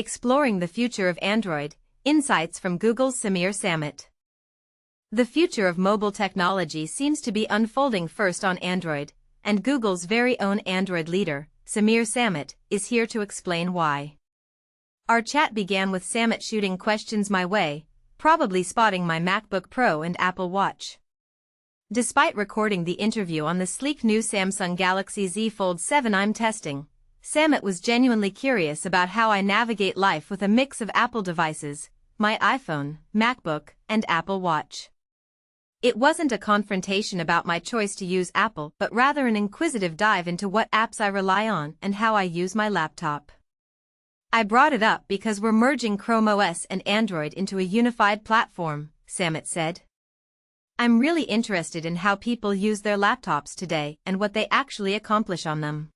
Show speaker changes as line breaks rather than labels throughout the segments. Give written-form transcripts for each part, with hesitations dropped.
Exploring the Future of Android, Insights from Google's Sameer Samat. The future of mobile technology seems to be unfolding first on Android, and Google's very own Android leader, Sameer Samat, is here to explain why. Our chat began with Samat shooting questions my way, probably spotting my MacBook Pro and Apple Watch. Despite recording the interview on the sleek new Samsung Galaxy Z Fold 7 I'm testing, Samat was genuinely curious about how I navigate life with a mix of Apple devices, my iPhone, MacBook, and Apple Watch. It wasn't a confrontation about my choice to use Apple but rather an inquisitive dive into what apps I rely on and how I use my laptop. I brought it up because we're merging ChromeOS and Android into a unified platform, Samat said. I'm really interested in how people use their laptops today and what they actually accomplish on them.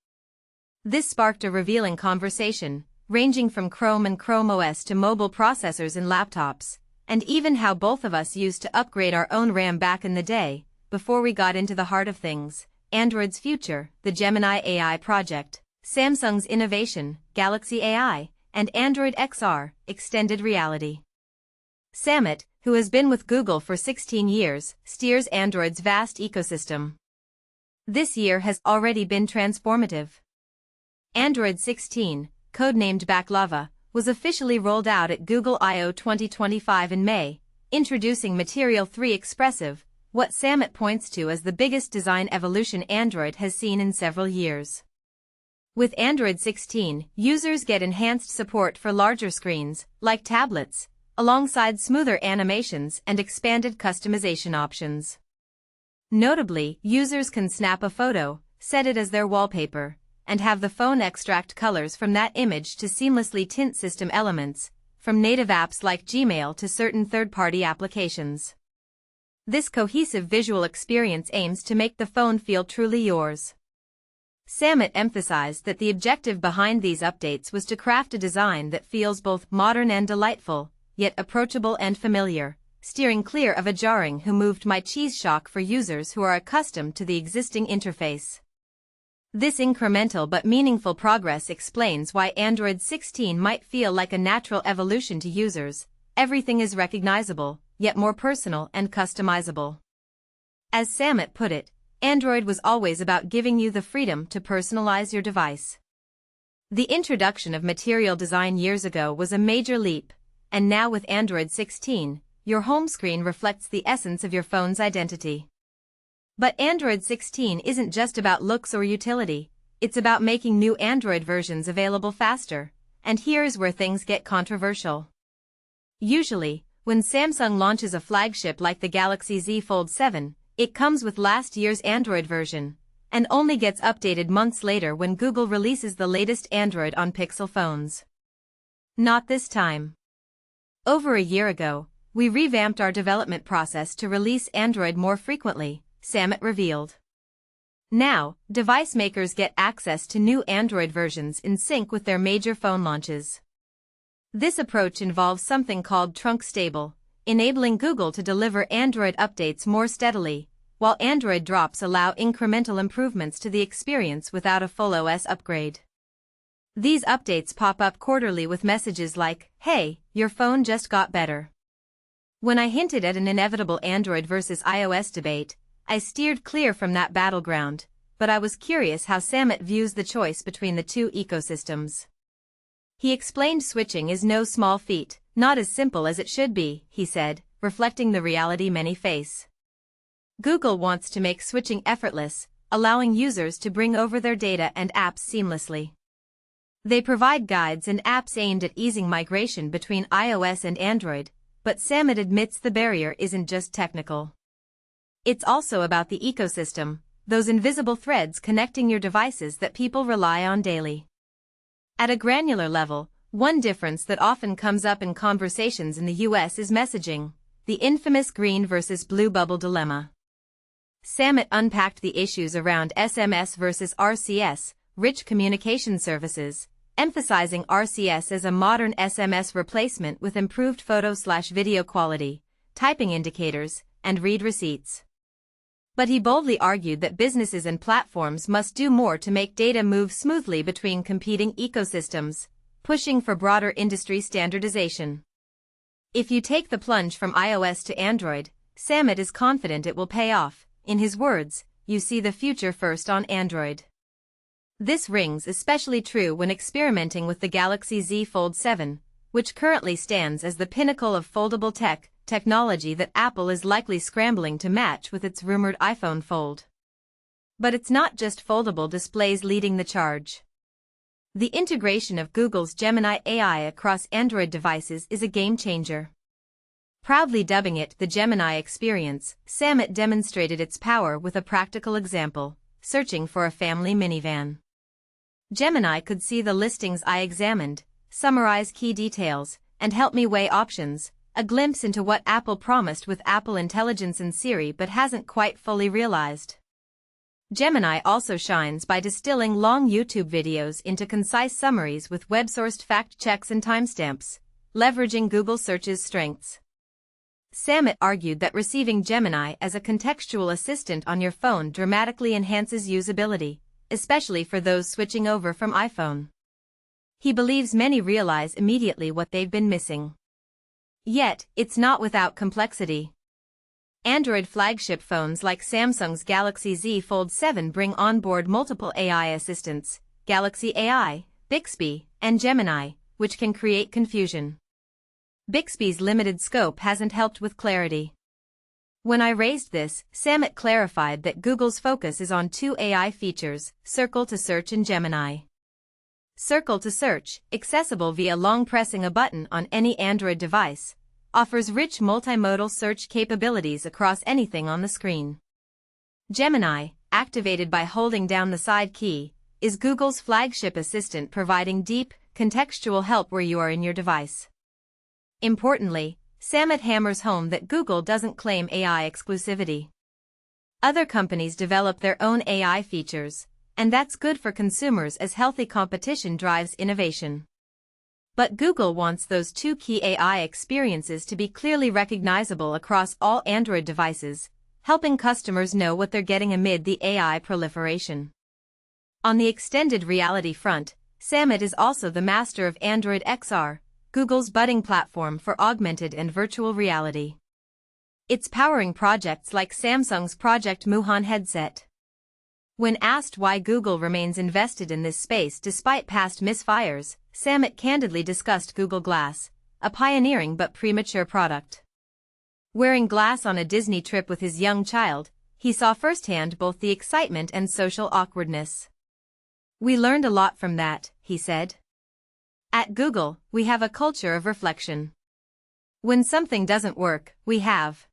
This sparked a revealing conversation, ranging from Chrome and ChromeOS to mobile processors in laptops, and even how both of us used to upgrade our own RAM back in the day, before we got into the heart of things, Android's future, the Gemini AI project, Samsung's innovation, Galaxy AI, and Android XR, extended reality. Samat, who has been with Google for 16 years, steers Android's vast ecosystem. This year has already been transformative. Android 16, codenamed Baklava, was officially rolled out at Google I/O 2025 in May, introducing Material 3 Expressive, what Samat points to as the biggest design evolution Android has seen in several years. With Android 16, users get enhanced support for larger screens, like tablets, alongside smoother animations and expanded customization options. Notably, users can snap a photo, set it as their wallpaper, and have the phone extract colors from that image to seamlessly tint system elements, from native apps like Gmail to certain third-party applications. This cohesive visual experience aims to make the phone feel truly yours. Samat emphasized that the objective behind these updates was to craft a design that feels both modern and delightful, yet approachable and familiar, steering clear of a jarring "who moved my cheese" shock for users who are accustomed to the existing interface. This incremental but meaningful progress explains why Android 16 might feel like a natural evolution to users. Everything is recognizable, yet more personal and customizable. As Samat put it, Android was always about giving you the freedom to personalize your device. The introduction of Material Design years ago was a major leap, and now with Android 16, your home screen reflects the essence of your phone's identity. But Android 16 isn't just about looks or utility, it's about making new Android versions available faster, and here's where things get controversial. Usually, when Samsung launches a flagship like the Galaxy Z Fold 7, it comes with last year's Android version, and only gets updated months later when Google releases the latest Android on Pixel phones. Not this time. Over a year ago, we revamped our development process to release Android more frequently, Samat revealed. Now, device makers get access to new Android versions in sync with their major phone launches. This approach involves something called trunk stable, enabling Google to deliver Android updates more steadily, while Android drops allow incremental improvements to the experience without a full OS upgrade. These updates pop up quarterly with messages like, "Hey, your phone just got better." When I hinted at an inevitable Android versus iOS debate, I steered clear from that battleground, but I was curious how Samat views the choice between the two ecosystems. He explained switching is no small feat, not as simple as it should be, he said, reflecting the reality many face. Google wants to make switching effortless, allowing users to bring over their data and apps seamlessly. They provide guides and apps aimed at easing migration between iOS and Android, but Samat admits the barrier isn't just technical. It's also about the ecosystem, those invisible threads connecting your devices that people rely on daily. At a granular level, one difference that often comes up in conversations in the US is messaging, the infamous green versus blue bubble dilemma. Samat unpacked the issues around SMS versus RCS, rich communication services, emphasizing RCS as a modern SMS replacement with improved photo/video quality, typing indicators, and read receipts. But he boldly argued that businesses and platforms must do more to make data move smoothly between competing ecosystems, pushing for broader industry standardization. If you take the plunge from iOS to Android, Samat is confident it will pay off. In his words, "You see the future first on Android." This rings especially true when experimenting with the Galaxy Z Fold 7, which currently stands as the pinnacle of foldable technology that Apple is likely scrambling to match with its rumored iPhone Fold. But it's not just foldable displays leading the charge. The integration of Google's Gemini AI across Android devices is a game-changer. Proudly dubbing it the Gemini experience, Samat demonstrated its power with a practical example: searching for a family minivan. Gemini could see the listings I examined, summarize key details, and help me weigh options, a glimpse into what Apple promised with Apple Intelligence and Siri but hasn't quite fully realized. Gemini also shines by distilling long YouTube videos into concise summaries with web-sourced fact checks and timestamps, leveraging Google Search's strengths. Samat argued that receiving Gemini as a contextual assistant on your phone dramatically enhances usability, especially for those switching over from iPhone. He believes many realize immediately what they've been missing. Yet, it's not without complexity. Android flagship phones like Samsung's Galaxy Z Fold 7 bring on board multiple AI assistants, Galaxy AI, Bixby, and Gemini, which can create confusion. Bixby's limited scope hasn't helped with clarity. When I raised this, Samat clarified that Google's focus is on two AI features, Circle to Search and Gemini. Circle to Search, accessible via long pressing a button on any Android device, offers rich multimodal search capabilities across anything on the screen. Gemini, activated by holding down the side key, is Google's flagship assistant providing deep, contextual help where you are in your device. Importantly, Samat hammers home that Google doesn't claim AI exclusivity. Other companies develop their own AI features, and that's good for consumers as healthy competition drives innovation. But Google wants those two key AI experiences to be clearly recognizable across all Android devices, helping customers know what they're getting amid the AI proliferation. On the extended reality front, Samat is also the master of Android XR, Google's budding platform for augmented and virtual reality. It's powering projects like Samsung's Project Muhan headset. When asked why Google remains invested in this space despite past misfires, Samat candidly discussed Google Glass, a pioneering but premature product. Wearing Glass on a Disney trip with his young child, he saw firsthand both the excitement and social awkwardness. "We learned a lot from that," he said. "At Google, we have a culture of reflection. When something doesn't work, we have."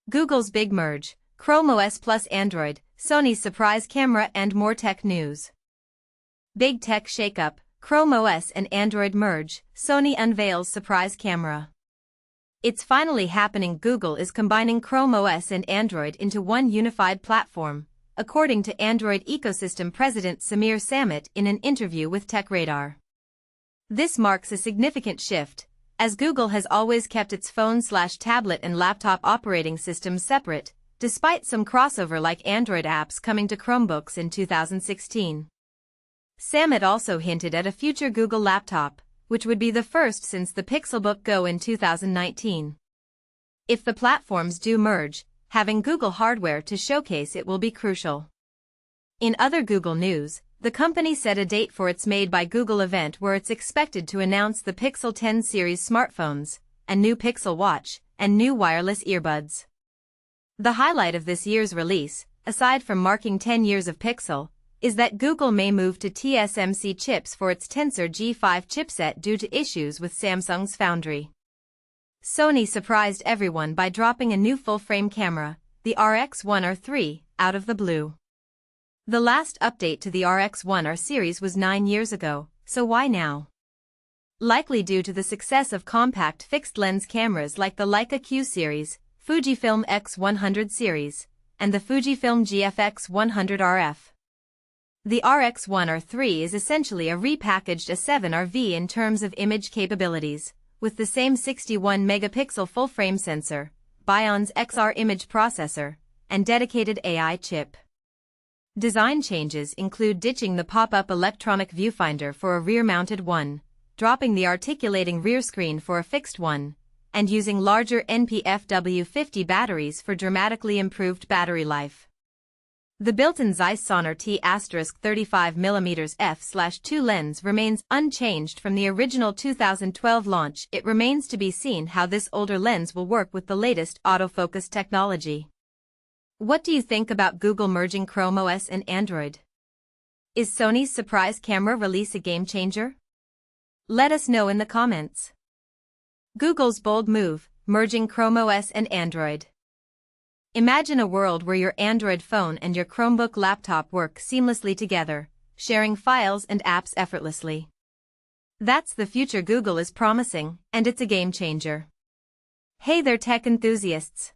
Google's big merge, ChromeOS plus Android, Sony's surprise camera, and more tech news. Big tech shakeup, ChromeOS and Android merge, Sony unveils surprise camera. It's finally happening. Google is combining ChromeOS and Android into one unified platform, according to Android ecosystem president Sameer Samat in an interview with TechRadar. This marks a significant shift, as Google has always kept its phone/tablet and laptop operating systems separate, despite some crossover like Android apps coming to Chromebooks in 2016. Samat also hinted at a future Google laptop, which would be the first since the Pixelbook Go in 2019. If the platforms do merge, having Google hardware to showcase it will be crucial. In other Google news, the company set a date for its Made by Google event where it's expected to announce the Pixel 10 series smartphones, a new Pixel Watch, and new wireless earbuds. The highlight of this year's release, aside from marking 10 years of Pixel, is that Google may move to TSMC chips for its Tensor G5 chipset due to issues with Samsung's Foundry. Sony surprised everyone by dropping a new full-frame camera, the RX1R3, out of the blue. The last update to the RX1R series was 9 years ago, so why now? Likely due to the success of compact fixed-lens cameras like the Leica Q series, Fujifilm X100 series, and the Fujifilm GFX100 RF. The RX1R3 is essentially a repackaged A7RV in terms of image capabilities, with the same 61-megapixel full-frame sensor, Bion's XR image processor, and dedicated AI chip. Design changes include ditching the pop-up electronic viewfinder for a rear-mounted one, dropping the articulating rear screen for a fixed one, and using larger NP-FW50 batteries for dramatically improved battery life. The built-in Zeiss Sonor T*35mm f/2 lens remains unchanged from the original 2012 launch. It remains to be seen how this older lens will work with the latest autofocus technology. What do you think about Google merging ChromeOS and Android? Is Sony's surprise camera release a game-changer? Let us know in the comments. Google's bold move, merging ChromeOS and Android. Imagine a world where your Android phone and your Chromebook laptop work seamlessly together, sharing files and apps effortlessly. That's the future Google is promising, and it's a game-changer. Hey there tech enthusiasts!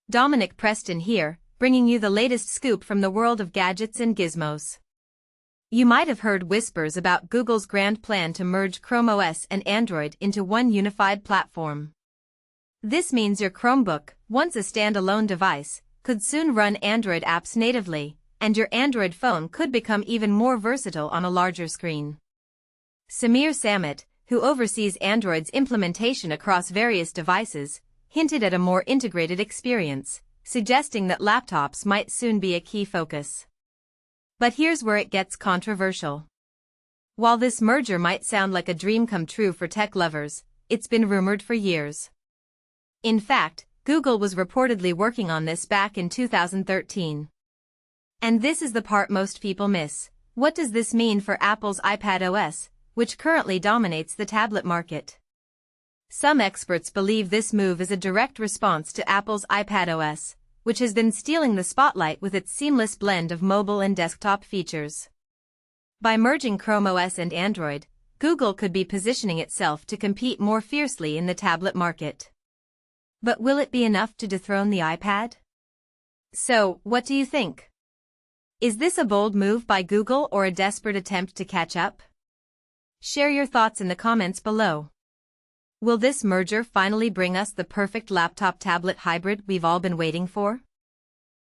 Dominic Preston here, bringing you the latest scoop from the world of gadgets and gizmos. You might have heard whispers about Google's grand plan to merge ChromeOS and Android into one unified platform. This means your Chromebook, once a standalone device, could soon run Android apps natively, and your Android phone could become even more versatile on a larger screen. Sameer Samat, who oversees Android's implementation across various devices, hinted at a more integrated experience, suggesting that laptops might soon be a key focus. But here's where it gets controversial. While this merger might sound like a dream come true for tech lovers, it's been rumored for years. In fact, Google was reportedly working on this back in 2013. And this is the part most people miss. What does this mean for Apple's iPadOS, which currently dominates the tablet market? Some experts believe this move is a direct response to Apple's iPadOS, which has been stealing the spotlight with its seamless blend of mobile and desktop features. By merging ChromeOS and Android, Google could be positioning itself to compete more fiercely in the tablet market. But will it be enough to dethrone the iPad? So, what do you think? Is this a bold move by Google or a desperate attempt to catch up? Share your thoughts in the comments below. Will this merger finally bring us the perfect laptop-tablet hybrid we've all been waiting for?